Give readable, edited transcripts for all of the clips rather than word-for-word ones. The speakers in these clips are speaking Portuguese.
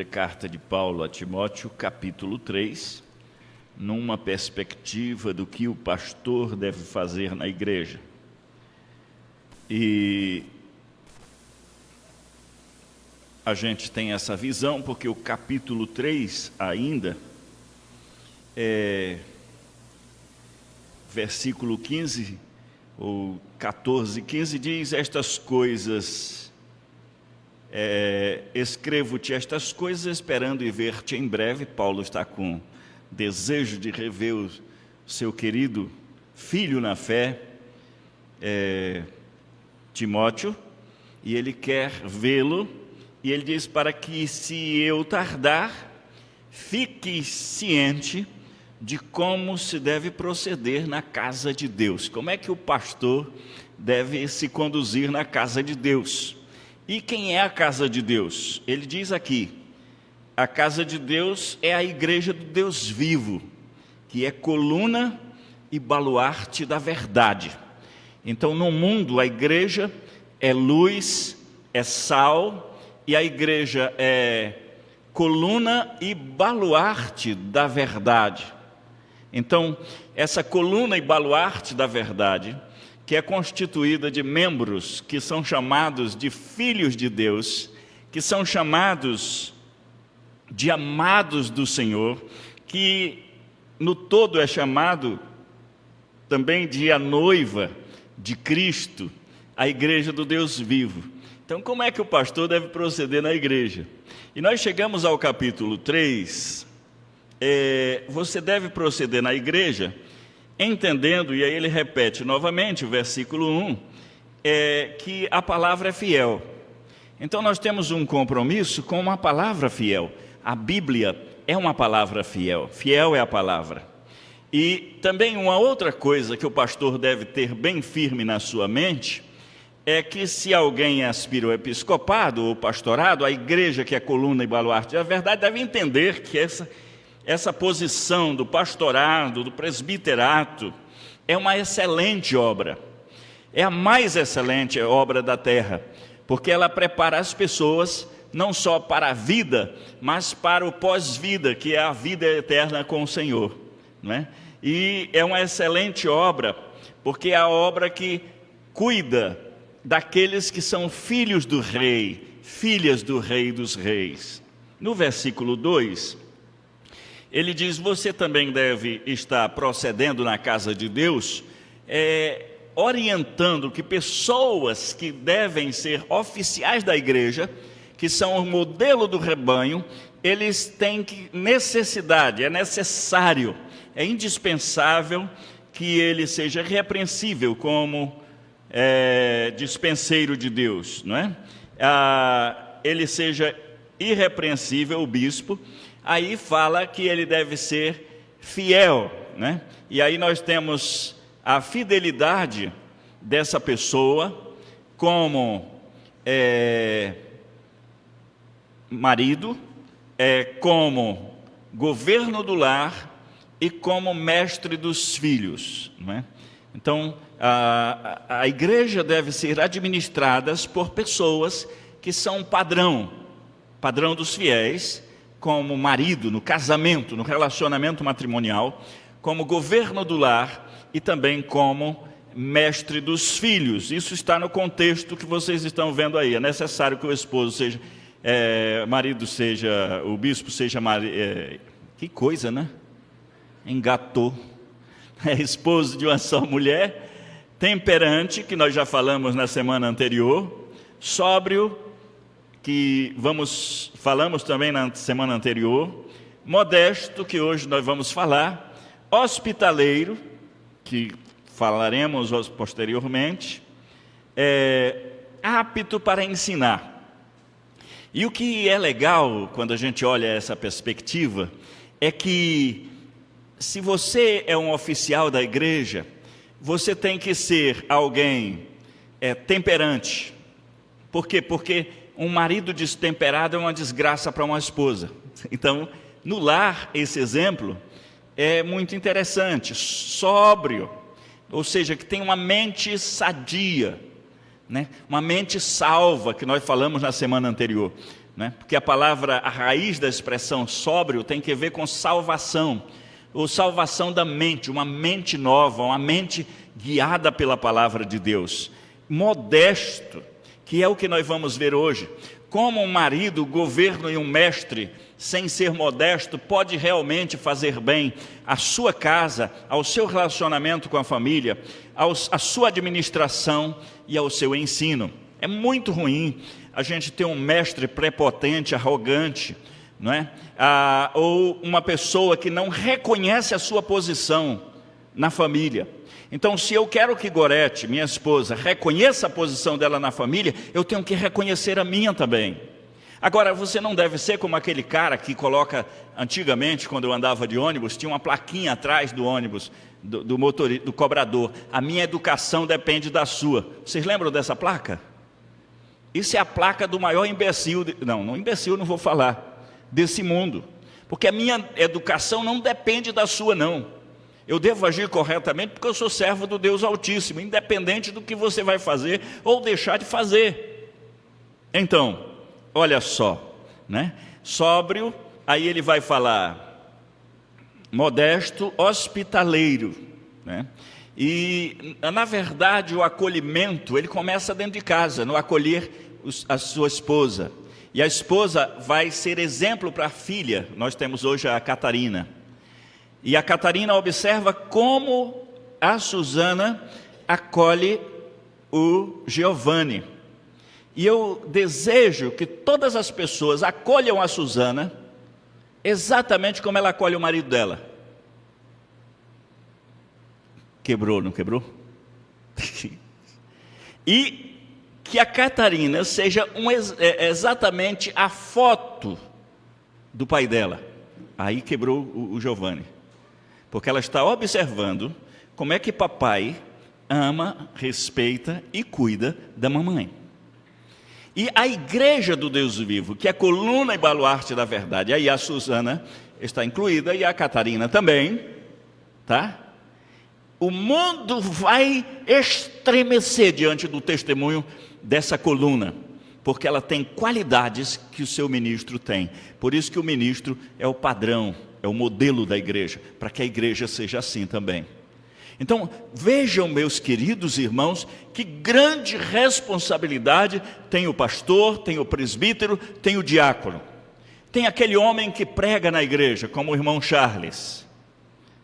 primeira carta de Paulo a Timóteo, capítulo 3, numa perspectiva do que o pastor deve fazer na igreja. E a gente tem essa visão porque o capítulo 3 ainda, versículo 15, ou 14, 15, diz: estas coisas, escrevo-te estas coisas esperando e ver-te em breve. Paulo está com desejo de rever o seu querido filho na fé, Timóteo, e ele quer vê-lo, e ele diz: para que, se eu tardar, fique ciente de como se deve proceder na casa de Deus. Como é que o pastor deve se conduzir na casa de Deus? E quem é a casa de Deus? Ele diz aqui: a casa de Deus é a igreja do Deus vivo, que é coluna e baluarte da verdade. Então, no mundo, a igreja é luz, é sal, e a igreja é coluna e baluarte da verdade. Então, essa coluna e baluarte da verdade, que é constituída de membros que são chamados de filhos de Deus, que são chamados de amados do Senhor, que no todo é chamado também de a noiva de Cristo, a igreja do Deus vivo. Então, como é que o pastor deve proceder na igreja? E nós chegamos ao capítulo 3, você deve proceder na igreja entendendo, e aí ele repete novamente o versículo 1, que a palavra é fiel. Então nós temos um compromisso com uma palavra fiel. A Bíblia é uma palavra fiel, fiel é a palavra. E também uma outra coisa que o pastor deve ter bem firme na sua mente, é que se alguém aspira ao episcopado ou pastorado, a igreja, que é coluna e baluarte da verdade, deve entender que essa posição do pastorado, do presbiterato, é uma excelente obra. É a mais excelente obra da terra, porque ela prepara as pessoas não só para a vida, mas para o pós-vida, que é a vida eterna com o Senhor, não é? E é uma excelente obra, porque é a obra que cuida daqueles que são filhos do rei, filhas do rei dos reis. No versículo 2, ele diz: você também deve estar procedendo na casa de Deus, orientando que pessoas que devem ser oficiais da igreja, que são o modelo do rebanho, eles têm necessidade, é necessário, é indispensável que ele seja repreensível como dispenseiro de Deus, não é? Ele seja irrepreensível, o bispo. Aí fala que ele deve ser fiel, né? E aí nós temos a fidelidade dessa pessoa como marido, como governo do lar e como mestre dos filhos, não é? Então, a igreja deve ser administrada por pessoas que são padrão dos fiéis, como marido, no casamento, no relacionamento matrimonial, como governo do lar e também como mestre dos filhos. Isso está no contexto que vocês estão vendo aí. É necessário que o esposo seja, marido seja, o bispo seja marido. Que coisa, né? Engatou. Esposo de uma só mulher, temperante, que nós já falamos na semana anterior, sóbrio, que falamos também na semana anterior, modesto, que hoje nós vamos falar, hospitaleiro, que falaremos posteriormente, apto para ensinar. E o que é legal quando a gente olha essa perspectiva é que, se você é um oficial da igreja, você tem que ser alguém temperante. Por quê? Porque um marido destemperado é uma desgraça para uma esposa. Então, no lar, esse exemplo é muito interessante. Sóbrio, ou seja, que tem uma mente sadia, né? Uma mente salva, que nós falamos na semana anterior. né? Porque a raiz da expressão sóbrio tem que ver com salvação, ou salvação da mente, uma mente nova, uma mente guiada pela palavra de Deus. Modesto, que é o que nós vamos ver hoje. Como um marido, governo e um mestre, sem ser modesto, pode realmente fazer bem à sua casa, ao seu relacionamento com a família, à sua administração e ao seu ensino. É muito ruim a gente ter um mestre prepotente, arrogante, não é? Ou uma pessoa que não reconhece a sua posição na família. Então, se eu quero que Gorete, minha esposa, reconheça a posição dela na família, eu tenho que reconhecer a minha também. Agora, você não deve ser como aquele cara que coloca, antigamente, quando eu andava de ônibus, tinha uma plaquinha atrás do ônibus, do motorista, do cobrador: a minha educação depende da sua. Vocês lembram dessa placa? Isso é a placa do maior imbecil, imbecil não vou falar, desse mundo. Porque a minha educação não depende da sua, não. Eu devo agir corretamente porque eu sou servo do Deus Altíssimo, independente do que você vai fazer ou deixar de fazer. Então, olha só, né? Sóbrio, aí ele vai falar modesto, hospitaleiro, né? E, na verdade, o acolhimento, ele começa dentro de casa, no acolher a sua esposa. E a esposa vai ser exemplo para a filha. Nós temos hoje a Catarina. E a Catarina observa como a Susana acolhe o Giovanni. E eu desejo que todas as pessoas acolham a Susana exatamente como ela acolhe o marido dela. Quebrou, não quebrou? E que a Catarina seja exatamente a foto do pai dela. Aí quebrou o Giovanni. Porque ela está observando como é que papai ama, respeita e cuida da mamãe. E a igreja do Deus vivo, que é a coluna e baluarte da verdade, aí a Susana está incluída e a Catarina também, tá? O mundo vai estremecer diante do testemunho dessa coluna, porque ela tem qualidades que o seu ministro tem. Por isso que o ministro é o padrão, é o modelo da igreja, para que a igreja seja assim também. Então, vejam, meus queridos irmãos, que grande responsabilidade tem o pastor, tem o presbítero, tem o diácono. Tem aquele homem que prega na igreja, como o irmão Charles.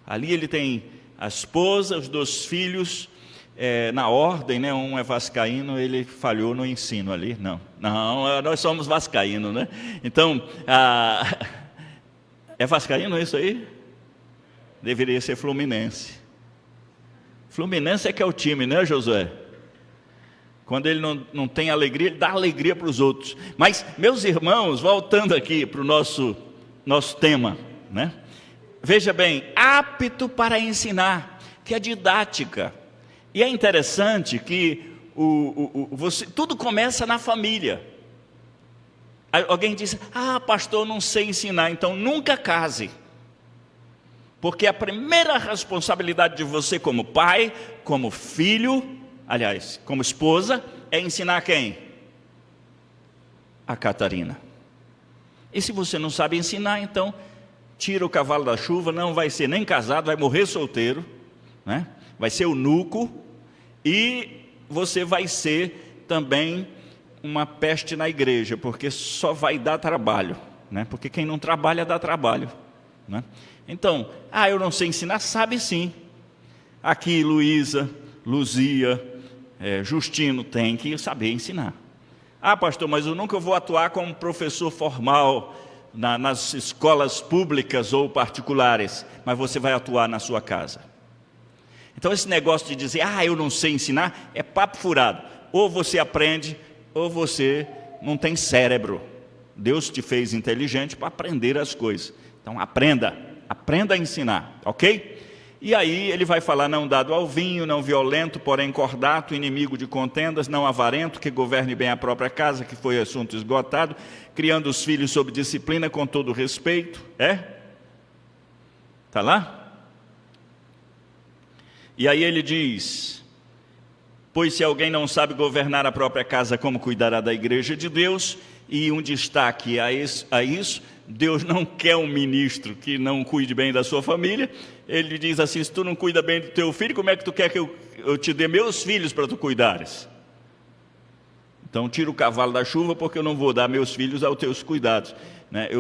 Ali ele tem a esposa, os 2 filhos, na ordem, né? Um é vascaíno, ele falhou no ensino ali. Não, nós somos vascaínos, né? Então, é vascaíno isso aí? Deveria ser fluminense. Fluminense é que é o time, né, Josué? Quando ele não tem alegria, ele dá alegria para os outros. Mas, meus irmãos, voltando aqui para o nosso tema, né? Veja bem, apto para ensinar, que é didática. E é interessante que tudo começa na família. Alguém diz: pastor, não sei ensinar. Então nunca case. Porque a primeira responsabilidade de você como pai, como filho, aliás, como esposa, é ensinar quem? A Catarina. E se você não sabe ensinar, então tira o cavalo da chuva, não vai ser nem casado, vai morrer solteiro, né? Vai ser eunuco, e você vai ser também uma peste na igreja, porque só vai dar trabalho, né? Porque quem não trabalha dá trabalho, né? Então, eu não sei ensinar, sabe sim. Aqui Luísa, Luzia, Justino tem que saber ensinar. Pastor, mas eu nunca vou atuar como professor formal nas escolas públicas ou particulares, mas você vai atuar na sua casa. Então esse negócio de dizer, eu não sei ensinar, é papo furado. Ou você aprende, ou você não tem cérebro. Deus te fez inteligente para aprender as coisas. Então aprenda a ensinar, ok? E aí ele vai falar: não dado ao vinho, não violento, porém cordato, inimigo de contendas, não avarento, que governe bem a própria casa, que foi assunto esgotado, criando os filhos sob disciplina com todo respeito. Está lá? E aí ele diz: Pois se alguém não sabe governar a própria casa, como cuidará da igreja de Deus? E um destaque a isso, Deus não quer um ministro que não cuide bem da sua família. Ele diz assim: se tu não cuida bem do teu filho, como é que tu quer que eu te dê meus filhos para tu cuidares? Então tira o cavalo da chuva, porque eu não vou dar meus filhos aos teus cuidados, né?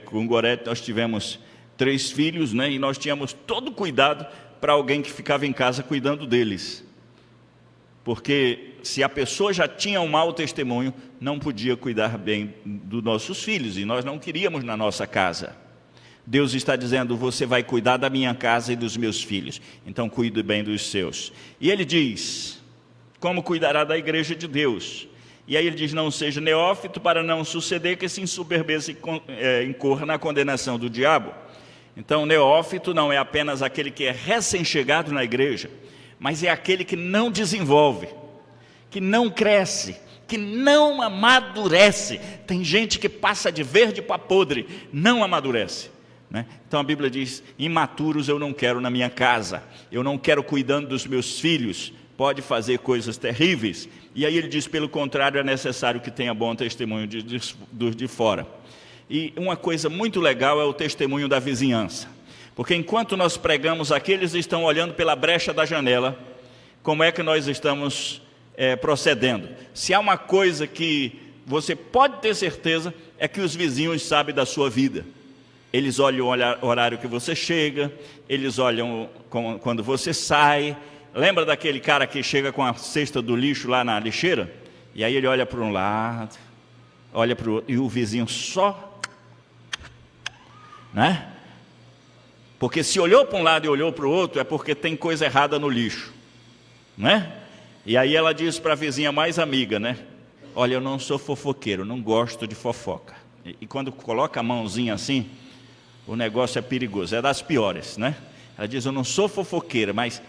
Com o Gorete nós tivemos 3 filhos, né? E nós tínhamos todo cuidado para alguém que ficava em casa cuidando deles. Porque se a pessoa já tinha um mau testemunho, não podia cuidar bem dos nossos filhos, e nós não queríamos na nossa casa. Deus está dizendo: você vai cuidar da minha casa e dos meus filhos, então cuide bem dos seus. E ele diz: como cuidará da igreja de Deus? E aí ele diz: não seja neófito, para não suceder que se ensoberbeça e incorra na condenação do diabo. Então, neófito não é apenas aquele que é recém-chegado na igreja, mas é aquele que não desenvolve, que não cresce, que não amadurece. Tem gente que passa de verde para podre, não amadurece, né? Então a Bíblia diz: imaturos eu não quero na minha casa, eu não quero cuidando dos meus filhos, pode fazer coisas terríveis. E aí ele diz: pelo contrário, é necessário que tenha bom testemunho dos de fora. E uma coisa muito legal é o testemunho da vizinhança. Porque enquanto nós pregamos aqui, eles estão olhando pela brecha da janela, como é que nós estamos procedendo. Se há uma coisa que você pode ter certeza, é que os vizinhos sabem da sua vida. Eles olham o horário que você chega, eles olham quando você sai. Lembra daquele cara que chega com a cesta do lixo lá na lixeira? E aí ele olha para um lado, olha para o outro, e o vizinho só, né? Porque se olhou para um lado e olhou para o outro, é porque tem coisa errada no lixo, né? E aí ela diz para a vizinha mais amiga, né? Olha, eu não sou fofoqueiro, não gosto de fofoca. E quando coloca a mãozinha assim, o negócio é perigoso, é das piores, né? Ela diz: eu não sou fofoqueira, mas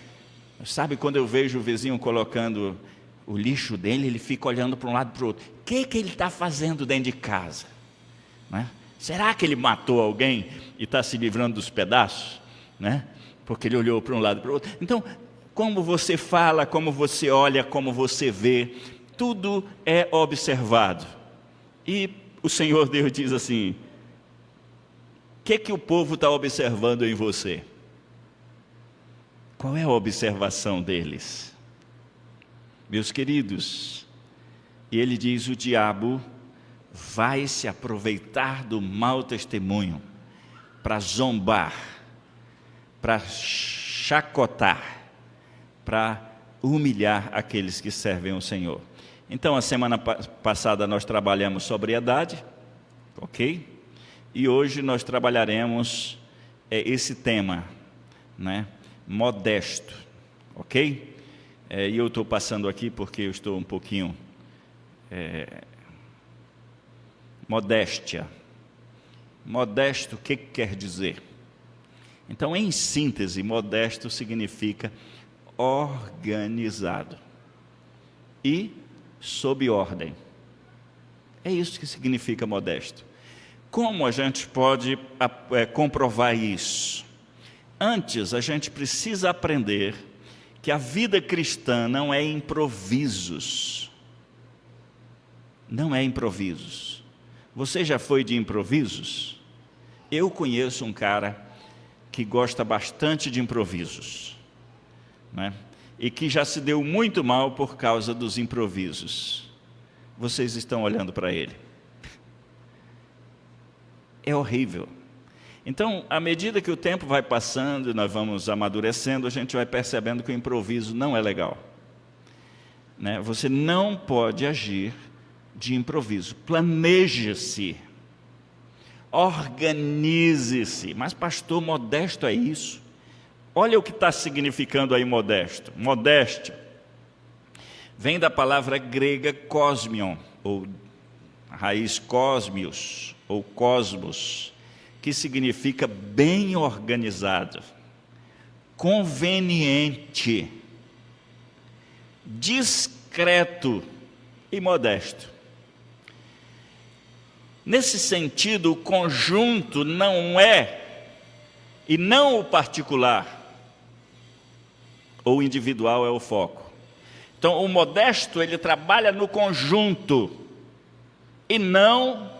sabe quando eu vejo o vizinho colocando o lixo dele, ele fica olhando para um lado e para o outro. O que ele está fazendo dentro de casa, né? Será que ele matou alguém e está se livrando dos pedaços, né? Porque ele olhou para um lado e para o outro. Então, como você fala, como você olha, como você vê, tudo é observado. E o Senhor Deus diz assim: o que o povo está observando em você? Qual é a observação deles? Meus queridos, e ele diz: o diabo vai se aproveitar do mau testemunho para zombar, para chacotar, para humilhar aqueles que servem o Senhor. Então, a semana passada nós trabalhamos sobriedade, ok? E hoje nós trabalharemos esse tema, né? Modesto, ok? E eu estou passando aqui porque eu estou um pouquinho... modéstia. Modesto, o que quer dizer? Então, em síntese, modesto significa organizado e sob ordem. É isso que significa modesto. Como a gente pode comprovar isso? Antes, a gente precisa aprender que a vida cristã não é improvisos. Não é improvisos. Você já foi de improvisos? Eu conheço um cara que gosta bastante de improvisos, né? E que já se deu muito mal por causa dos improvisos. Vocês estão olhando para ele. É horrível. Então, à medida que o tempo vai passando, nós vamos amadurecendo, a gente vai percebendo que o improviso não é legal, né? Você não pode agir de improviso. Planeje-se, organize-se. Mas pastor, modesto é isso? Olha o que está significando aí modesto. Modéstia vem da palavra grega cosmion, ou raiz cosmios, ou cosmos, que significa bem organizado, conveniente, discreto e modesto. Nesse sentido, o conjunto não é, e não o particular ou individual é o foco. Então, o modesto, ele trabalha no conjunto e não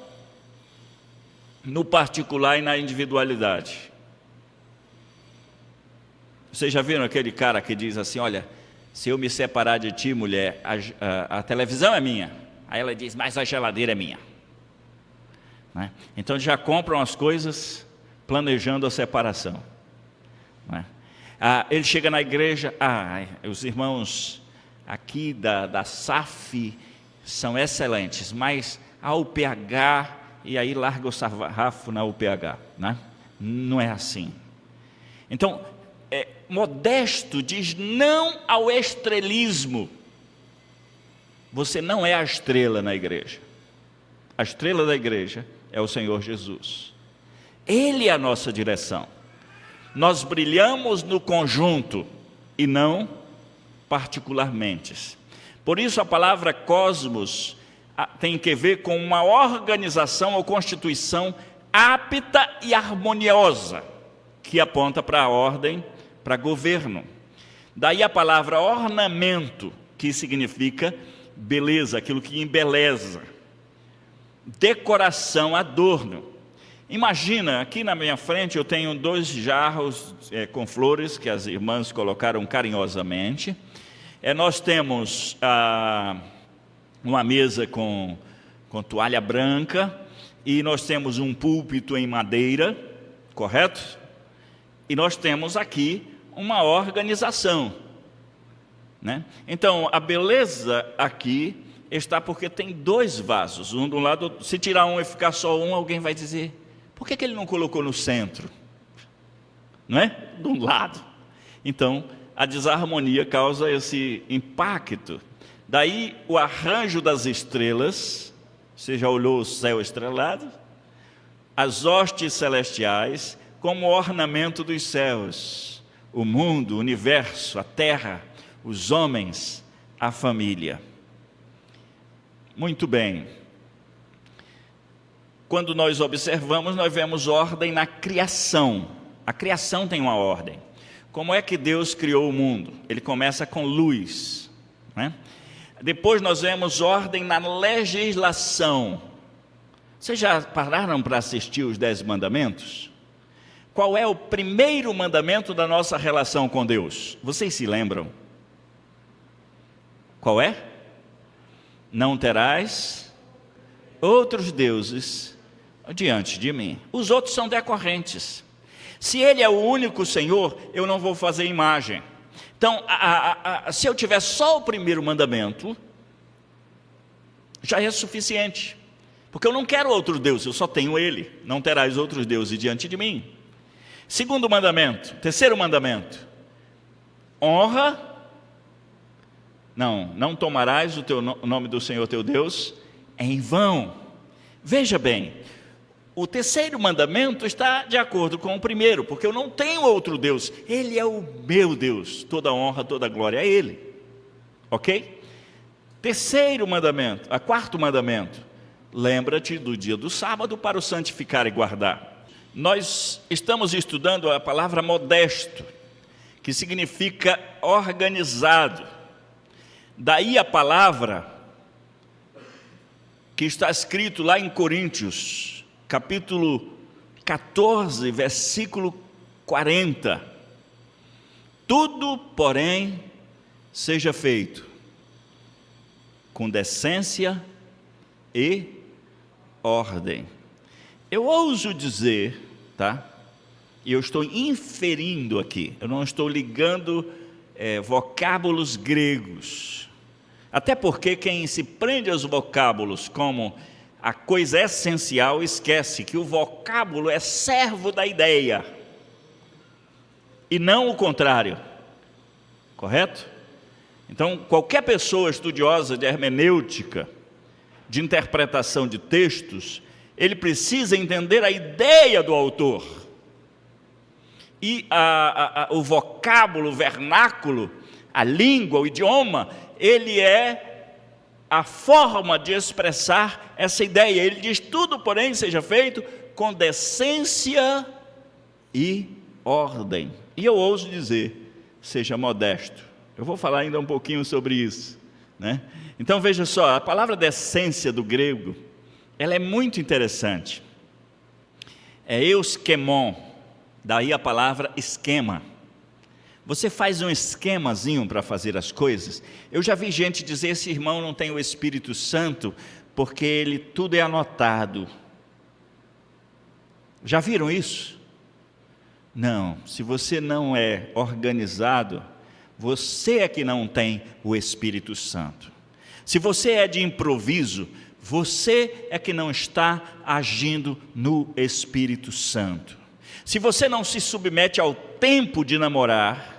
no particular e na individualidade. Vocês já viram aquele cara que diz assim: olha, se eu me separar de ti, mulher, a televisão é minha. Aí ela diz: mas a geladeira é minha. Né? Então já compram as coisas planejando a separação. Né? Ele chega na igreja: os irmãos aqui da SAF são excelentes, mas a UPH, e aí larga o sarrafo na UPH. Né? Não é assim. Então, modesto diz não ao estrelismo. Você não é a estrela na igreja. A estrela da igreja é o Senhor Jesus. Ele é a nossa direção. Nós brilhamos no conjunto e não particularmente. Por isso a palavra cosmos tem que ver com uma organização ou constituição apta e harmoniosa, que aponta para a ordem, para governo. Daí a palavra ornamento, que significa beleza, aquilo que embeleza. Decoração, adorno. Imagina, aqui na minha frente eu tenho 2 jarros com flores que as irmãs colocaram carinhosamente. Nós temos uma mesa com toalha branca, e nós temos um púlpito em madeira, correto? E nós temos aqui uma organização, né? Então, a beleza aqui está porque tem 2 vasos, um do lado. Se tirar um e ficar só um, alguém vai dizer: por que ele não colocou no centro? Não é? De um lado. Então, a desarmonia causa esse impacto. Daí, o arranjo das estrelas. Você já olhou o céu estrelado? As hostes celestiais como ornamento dos céus, o mundo, o universo, a terra, os homens, a família. Muito bem. Quando nós observamos, nós vemos ordem na criação. A criação tem uma ordem. Como é que Deus criou o mundo? Ele começa com luz, né? Depois nós vemos ordem na legislação. Vocês já pararam para assistir os 10 mandamentos? Qual é o primeiro mandamento da nossa relação com Deus? Vocês se lembram? Qual é? Não terás outros deuses diante de mim. Os outros são decorrentes. Se Ele é o único Senhor, eu não vou fazer imagem. Então, se eu tiver só o primeiro mandamento, já é suficiente. Porque eu não quero outro Deus, eu só tenho Ele. Não terás outros deuses diante de mim. Segundo mandamento, terceiro mandamento: honra. Não tomarás o nome do Senhor teu Deus em vão. Veja bem, o terceiro mandamento está de acordo com o primeiro, porque eu não tenho outro Deus. Ele é o meu Deus, toda honra, toda glória a Ele. Ok? Terceiro mandamento, quarto mandamento: lembra-te do dia do sábado para o santificar e guardar. Nós estamos estudando a palavra modesto, que significa organizado. Daí a palavra que está escrito lá em Coríntios, capítulo 14, versículo 40. Tudo, porém, seja feito com decência e ordem. Eu ouso dizer, tá? E eu estou inferindo aqui, eu não estou ligando vocábulos gregos. Até porque quem se prende aos vocábulos como a coisa essencial, esquece que o vocábulo é servo da ideia, e não o contrário. Correto? Então, qualquer pessoa estudiosa de hermenêutica, de interpretação de textos, ele precisa entender a ideia do autor. E o vocábulo, o vernáculo, a língua, o idioma, ele é a forma de expressar essa ideia. Ele diz: tudo, porém, seja feito com decência e ordem. E eu ouso dizer: seja modesto. Eu vou falar ainda um pouquinho sobre isso, né? Então veja só, a palavra decência do grego, ela é muito interessante. É euskemon, daí a palavra esquema. Você faz um esquemazinho para fazer as coisas. Eu já vi gente dizer, esse irmão não tem o Espírito Santo, porque ele tudo é anotado. Já viram isso? Não, se você não é organizado, você é que não tem o Espírito Santo. Se você é de improviso, você é que não está agindo no Espírito Santo. Se você não se submete ao tempo de namorar,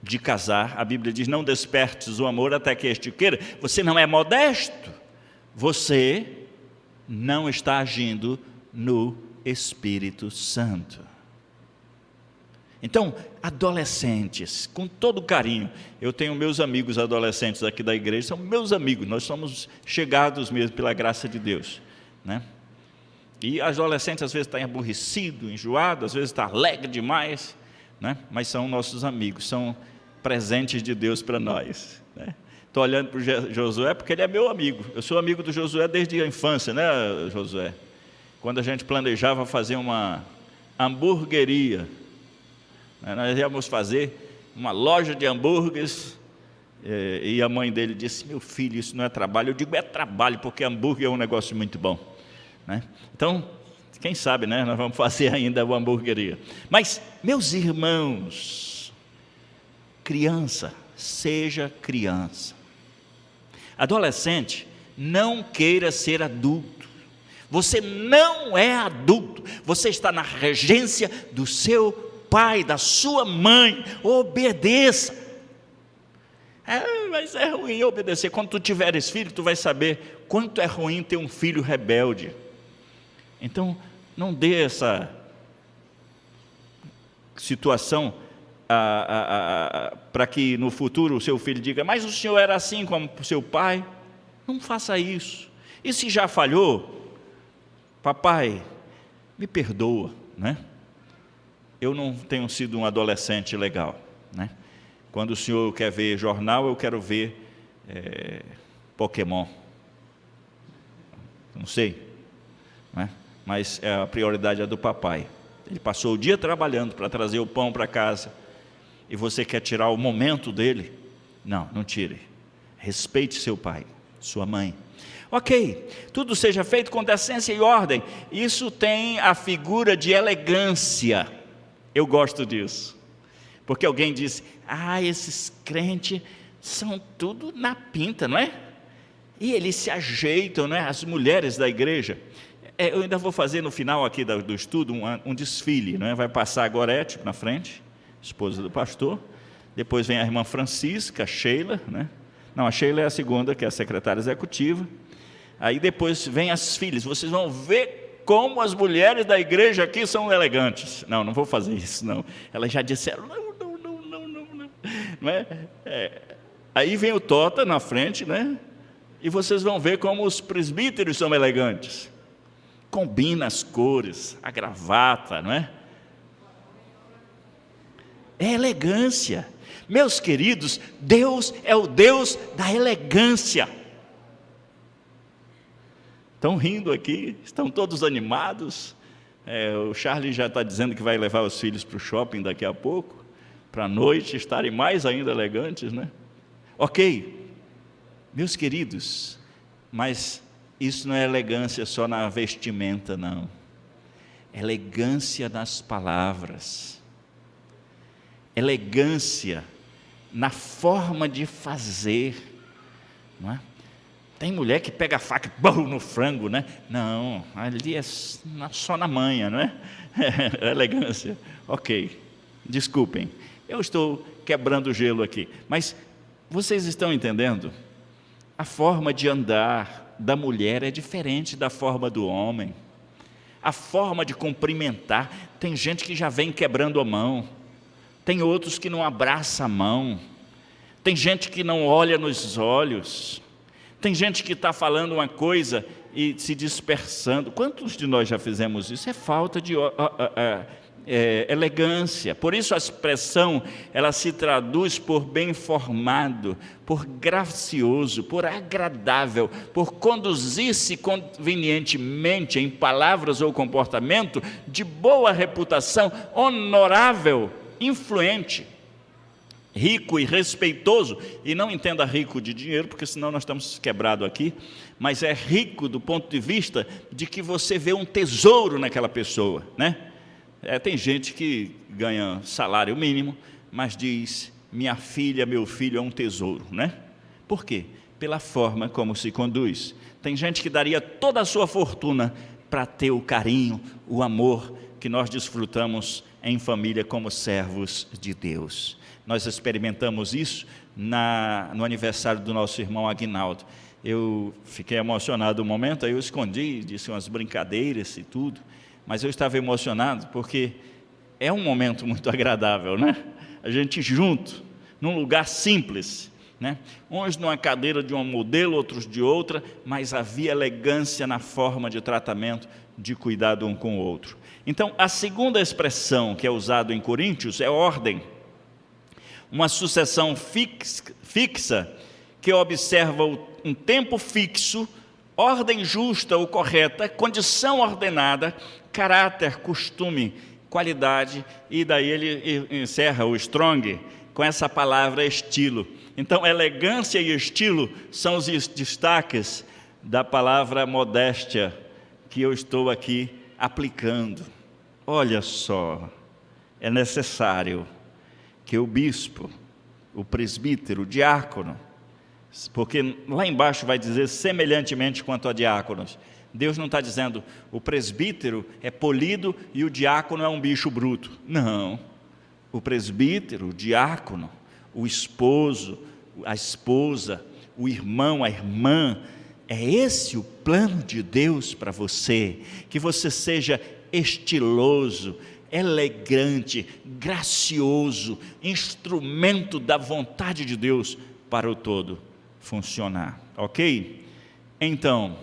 de casar, a Bíblia diz, não despertes o amor até que este queira, você não é modesto, você não está agindo no Espírito Santo. Então, adolescentes, com todo carinho, eu tenho meus amigos adolescentes aqui da igreja, são meus amigos, nós somos chegados mesmo pela graça de Deus, né? E adolescentes às vezes está aborrecido, enjoado, às vezes está alegre demais, né? Mas são nossos amigos, são presentes de Deus para nós, né? Estou olhando para o Josué porque ele é meu amigo, eu sou amigo do Josué desde a infância, né, Josué? Quando a gente planejava fazer uma hamburgueria, nós íamos fazer uma loja de hambúrgueres, e a mãe dele disse, meu filho, isso não é trabalho. Eu digo, é trabalho, porque hambúrguer é um negócio muito bom, né? Então, quem sabe, né, nós vamos fazer ainda uma hamburgueria. Mas, meus irmãos, criança, seja criança. Adolescente, não queira ser adulto. Você não é adulto, você está na regência do seu pai, da sua mãe. Obedeça. Mas é ruim obedecer. Quando tu tiveres filho, tu vai saber quanto é ruim ter um filho rebelde. Então, não dê essa situação para que no futuro o seu filho diga, mas o senhor era assim como o seu pai. Não faça isso. E se já falhou, papai, me perdoa, né? Eu não tenho sido um adolescente legal, né? Quando o senhor quer ver jornal, eu quero ver Pokémon. Não sei, né? Mas a prioridade é do papai. Ele passou o dia trabalhando para trazer o pão para casa, e você quer tirar o momento dele? Não, não tire. Respeite seu pai, sua mãe. Ok, tudo seja feito com decência e ordem. Isso tem a figura de elegância. Eu gosto disso. Porque alguém diz, esses crentes são tudo na pinta, não é? E eles se ajeitam, não é? As mulheres da igreja. Eu ainda vou fazer no final aqui do estudo um desfile, não é? Vai passar a Gorete na frente, esposa do pastor. Depois vem a irmã Francisca, a Sheila, né? Não, a Sheila é a segunda, que é a secretária executiva. Aí depois vem as filhas. Vocês vão ver como as mulheres da igreja aqui são elegantes. Não vou fazer isso, não. Elas já disseram, não é? Aí vem o Tota na frente, né? E vocês vão ver como os presbíteros são elegantes. Combina as cores, a gravata, não é? É elegância. Meus queridos, Deus é o Deus da elegância. Estão rindo aqui, estão todos animados. O Charlie já está dizendo que vai levar os filhos para o shopping daqui a pouco, para a noite estarem mais ainda elegantes, né? Ok, meus queridos, mas isso não é elegância só na vestimenta, não. Elegância nas palavras, elegância na forma de fazer, não é? Tem mulher que pega a faca e no frango, né? Não, ali é só na manha, não é? Elegância. Ok, desculpem, eu estou quebrando o gelo aqui, mas vocês estão entendendo? A forma de andar da mulher é diferente da forma do homem. A forma de cumprimentar, tem gente que já vem quebrando a mão, tem outros que não abraçam a mão, tem gente que não olha nos olhos, tem gente que está falando uma coisa e se dispersando. Quantos de nós já fizemos isso? É falta elegância. Por isso a expressão, ela se traduz por bem formado, por gracioso, por agradável, por conduzir-se convenientemente em palavras ou comportamento, de boa reputação, honorável, influente, rico e respeitoso. E não entenda rico de dinheiro, porque senão nós estamos quebrados aqui, mas é rico do ponto de vista de que você vê um tesouro naquela pessoa, né? Tem gente que ganha salário mínimo, mas diz: minha filha, meu filho é um tesouro, né? Por quê? Pela forma como se conduz. Tem gente que daria toda a sua fortuna para ter o carinho, o amor que nós desfrutamos em família como servos de Deus. Nós experimentamos isso no aniversário do nosso irmão Aguinaldo. Eu fiquei emocionado um momento, aí eu escondi, disse umas brincadeiras e tudo, mas eu estava emocionado porque é um momento muito agradável, né? A gente junto, num lugar simples, né? Uns numa cadeira de um modelo, outros de outra, mas havia elegância na forma de tratamento, de cuidado um com o outro. Então, a segunda expressão que é usada em Coríntios é ordem. Uma sucessão fixa que observa um tempo fixo, ordem justa ou correta, condição ordenada, caráter, costume, qualidade, e daí ele encerra o Strong com essa palavra estilo. Então, elegância e estilo são os destaques da palavra modéstia que eu estou aqui aplicando. Olha só, é necessário que o bispo, o presbítero, o diácono, porque lá embaixo vai dizer semelhantemente quanto a diáconos. Deus não está dizendo o presbítero é polido e o diácono é um bicho bruto. Não, o presbítero, o diácono, o esposo, a esposa, o irmão, a irmã, é esse o plano de Deus para você, que você seja estiloso, elegante, gracioso, instrumento da vontade de Deus para o todo funcionar, ok? Então,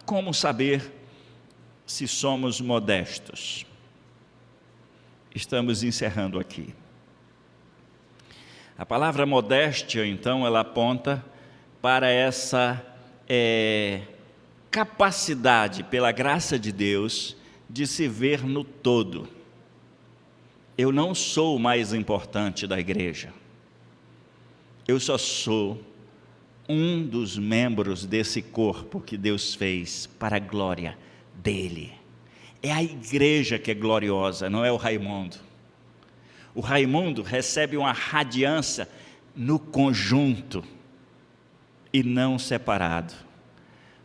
como saber se somos modestos? Estamos encerrando aqui. A palavra modéstia, então, ela aponta para essa capacidade, pela graça de Deus, de se ver no todo. Eu não sou o mais importante da igreja. Eu só sou um dos membros desse corpo que Deus fez para a glória dele. É a igreja que é gloriosa, não é o Raimundo. O Raimundo recebe uma radiância no conjunto e não separado.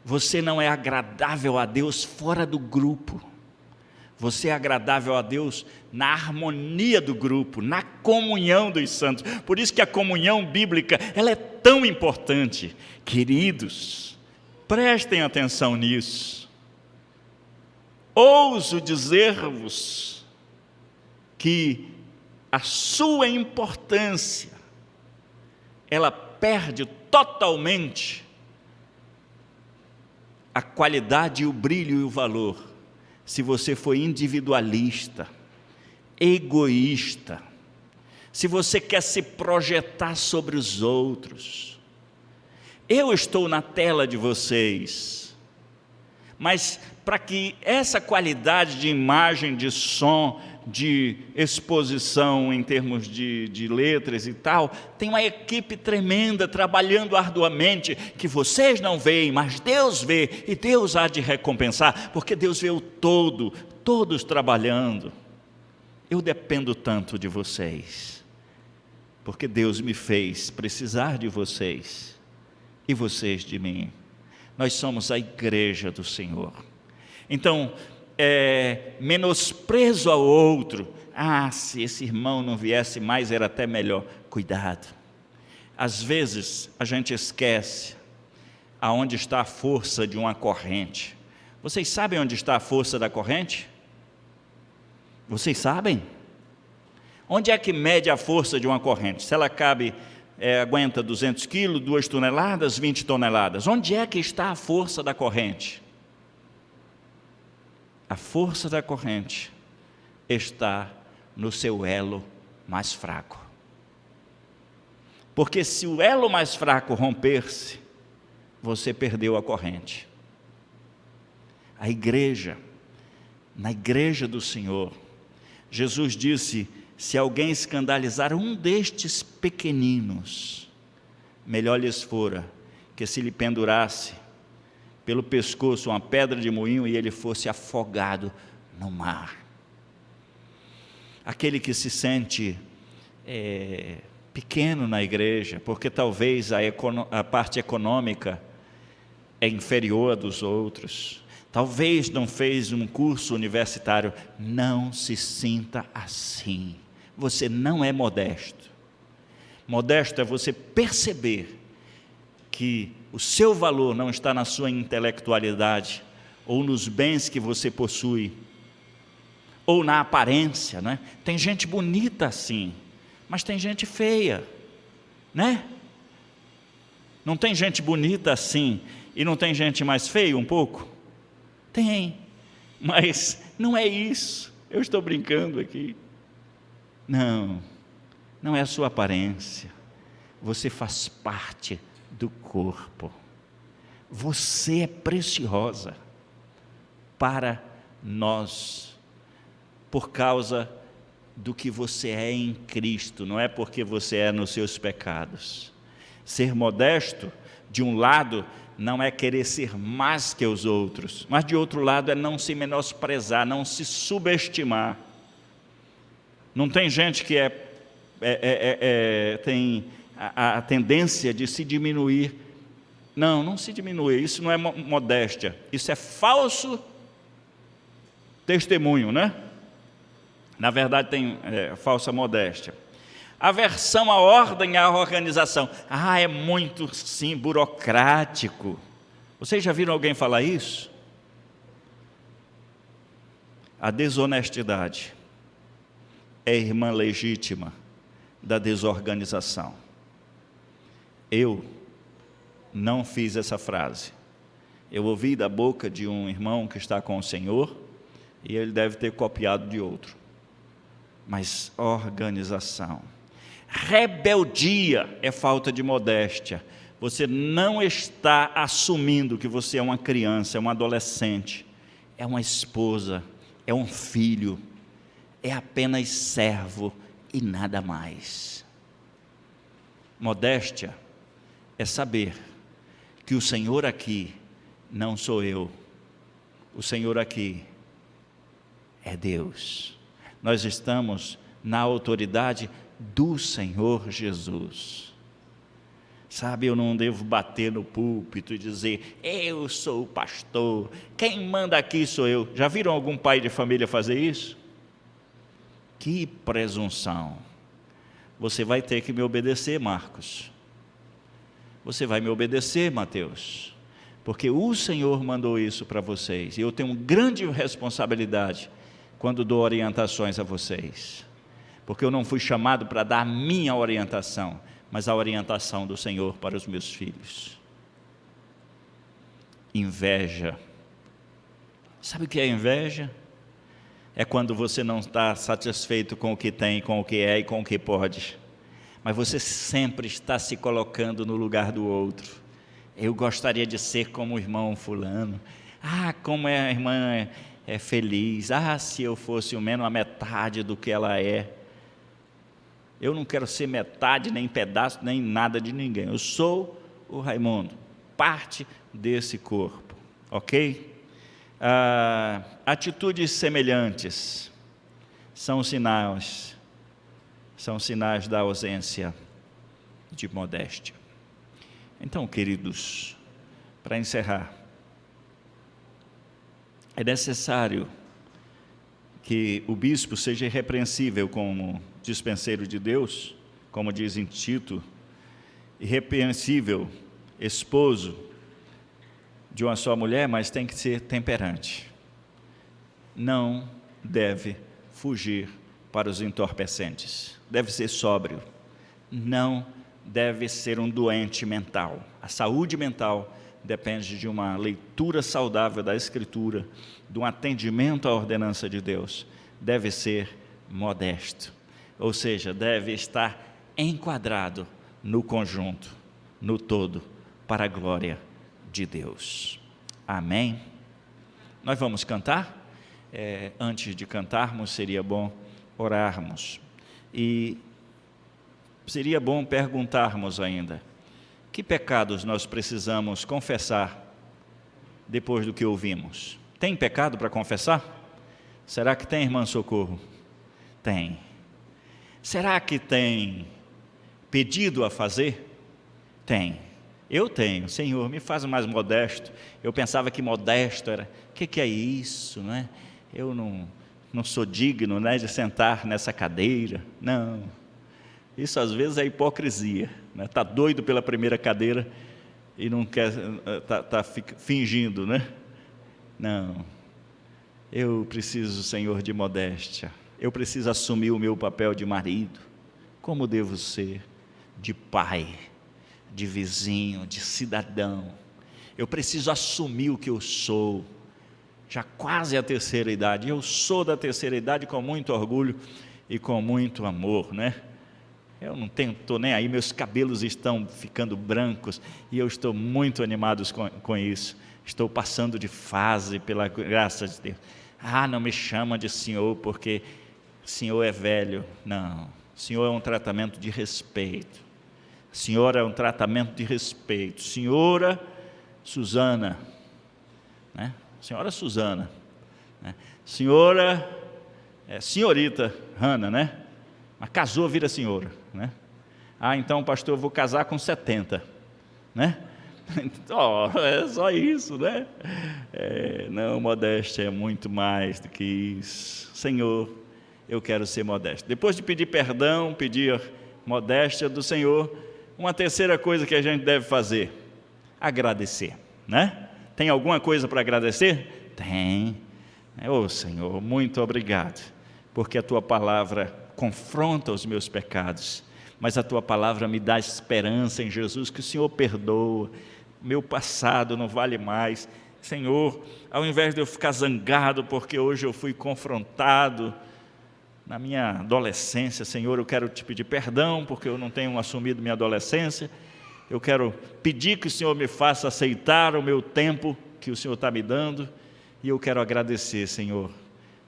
Você não é agradável a Deus fora do grupo. Você é agradável a Deus na harmonia do grupo, na comunhão dos santos. Por isso que a comunhão bíblica, ela é tão importante. Queridos, prestem atenção nisso. Ouso dizer-vos que a sua importância, ela perde totalmente a qualidade, o brilho e o valor se você for individualista, egoísta, se você quer se projetar sobre os outros. Eu estou na tela de vocês, mas para que essa qualidade de imagem, de som, de exposição em termos de letras e tal, tem uma equipe tremenda trabalhando arduamente, que vocês não veem, mas Deus vê, e Deus há de recompensar, porque Deus vê o todo, todos trabalhando. Eu dependo tanto de vocês, porque Deus me fez precisar de vocês, e vocês de mim. Nós somos a igreja do Senhor. Então, menosprezo ao outro. Se esse irmão não viesse mais, era até melhor. Cuidado. Às vezes, a gente esquece aonde está a força de uma corrente. Vocês sabem onde está a força da corrente? Vocês sabem? Onde é que mede a força de uma corrente? Se ela aguenta 200 quilos, 2 toneladas, 20 toneladas. Onde é que está a força da corrente? A força da corrente está no seu elo mais fraco. Porque se o elo mais fraco romper-se, você perdeu a corrente. A igreja, na igreja do Senhor, Jesus disse: se alguém escandalizar um destes pequeninos, melhor lhes fora que se lhe pendurasse pelo pescoço uma pedra de moinho e ele fosse afogado no mar. Aquele que se sente pequeno na igreja, porque talvez a parte econômica é inferior à dos outros, talvez não fez um curso universitário, não se sinta assim. Você não é modesto. Modesto é você perceber que o seu valor não está na sua intelectualidade, ou nos bens que você possui, ou na aparência, né? Tem gente bonita assim, mas tem gente feia, né? Não tem gente bonita assim, e não tem gente mais feia um pouco? Tem, mas não é isso, eu estou brincando aqui. Não é a sua aparência, você faz parte do corpo, você é preciosa para nós, por causa do que você é em Cristo, não é porque você é nos seus pecados. Ser modesto, de um lado, não é querer ser mais que os outros, mas de outro lado é não se menosprezar, não se subestimar. Não tem gente que tem a tendência de se diminuir. Não se diminui, isso não é modéstia, isso é falso testemunho, né? Na verdade tem falsa modéstia. Aversão à ordem e à organização. É muito, sim, burocrático. Vocês já viram alguém falar isso? A desonestidade é irmã legítima da desorganização. Eu não fiz essa frase. Eu ouvi da boca de um irmão que está com o Senhor, e ele deve ter copiado de outro. Mas organização. Rebeldia é falta de modéstia. Você não está assumindo que você é uma criança, é um adolescente, é uma esposa, é um filho, é apenas servo e nada mais. Modéstia é saber que o Senhor aqui não sou eu, o Senhor aqui é Deus. Nós estamos na autoridade do Senhor Jesus. Sabe, eu não devo bater no púlpito e dizer: eu sou o pastor, quem manda aqui sou eu. Já viram algum pai de família fazer isso? Que presunção. Você vai ter que me obedecer, Marcos. Você vai me obedecer, Mateus, porque o Senhor mandou isso para vocês, e eu tenho grande responsabilidade quando dou orientações a vocês, porque eu não fui chamado para dar a minha orientação, mas a orientação do Senhor para os meus filhos. Inveja. Sabe o que é inveja? É quando você não está satisfeito com o que tem, com o que é e com o que pode, mas você sempre está se colocando no lugar do outro. Eu gostaria de ser como o irmão fulano. Como a irmã é feliz. Se eu fosse ao menos a metade do que ela é. Eu não quero ser metade, nem pedaço, nem nada de ninguém. Eu sou o Raimundo, parte desse corpo, ok? Atitudes semelhantes são sinais da ausência de modéstia. Então, queridos, para encerrar, é necessário que o bispo seja irrepreensível como dispenseiro de Deus, como diz em Tito, irrepreensível, esposo de uma só mulher, mas tem que ser temperante. Não deve fugir para os entorpecentes, deve ser sóbrio, não deve ser um doente mental. A saúde mental depende de uma leitura saudável da Escritura, de um atendimento à ordenança de Deus, deve ser modesto, ou seja, deve estar enquadrado no conjunto, no todo, para a glória de Deus. Amém? Nós vamos cantar? Antes de cantarmos, seria bom orarmos. E seria bom perguntarmos ainda: que pecados nós precisamos confessar depois do que ouvimos? Tem pecado para confessar? Será que tem, irmã Socorro? Tem. Será que tem pedido a fazer? Tem. Eu tenho. Senhor, me faz mais modesto. Eu pensava que modesto era... O que é isso, né? Eu não sou digno, né, de sentar nessa cadeira. Não. Isso às vezes é hipocrisia, né? Está doido pela primeira cadeira e não quer, tá fingindo, né? Não. Eu preciso, Senhor, de modéstia. Eu preciso assumir o meu papel de marido. Como devo ser? De pai, de vizinho, de cidadão. Eu preciso assumir o que eu sou. Já quase a terceira idade. Eu sou da terceira idade com muito orgulho e com muito amor, né? Eu não estou nem aí, meus cabelos estão ficando brancos e eu estou muito animado com isso. Estou passando de fase pela graça de Deus. Não me chama de senhor porque senhor é velho. Não, senhor é um tratamento de respeito. Senhora é um tratamento de respeito. Senhora Suzana, né? Senhora Suzana, né? Senhora, senhorita Hannah, né? Mas casou, vira senhora, né? Então, pastor, eu vou casar com 70, né? É só isso, né? Não, modéstia é muito mais do que isso. Senhor, eu quero ser modesto. Depois de pedir perdão, pedir modéstia do Senhor, uma terceira coisa que a gente deve fazer: agradecer, né? Tem alguma coisa para agradecer? Tem. Senhor, muito obrigado, porque a Tua palavra confronta os meus pecados, mas a Tua palavra me dá esperança em Jesus, que o Senhor perdoa. Meu passado não vale mais. Senhor, ao invés de eu ficar zangado porque hoje eu fui confrontado na minha adolescência, Senhor, eu quero Te pedir perdão porque eu não tenho assumido minha adolescência. Eu quero pedir que o Senhor me faça aceitar o meu tempo que o Senhor está me dando, e eu quero agradecer, Senhor,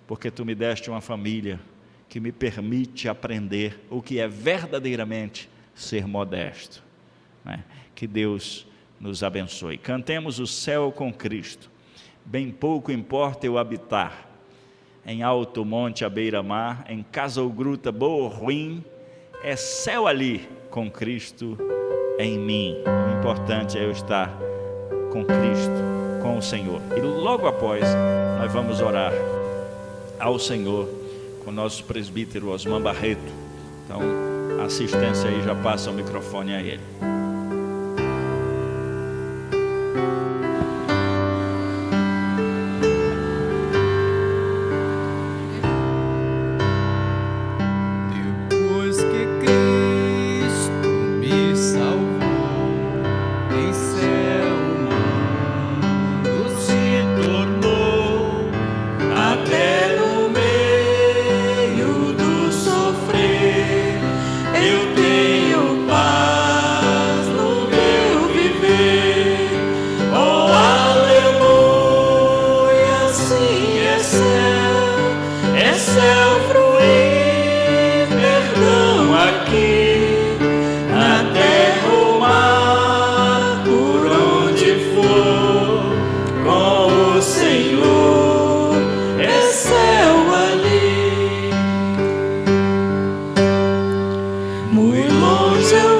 porque Tu me deste uma família que me permite aprender o que é verdadeiramente ser modesto, né? Que Deus nos abençoe. Cantemos o céu com Cristo. Bem pouco importa eu habitar em alto monte à beira-mar, em casa ou gruta boa ou ruim, é céu ali com Cristo em mim. O importante é eu estar com Cristo, com o Senhor. E logo após nós vamos orar ao Senhor com o nosso presbítero Osman Barreto. Então a assistência aí já passa o microfone a ele. Muito longe eu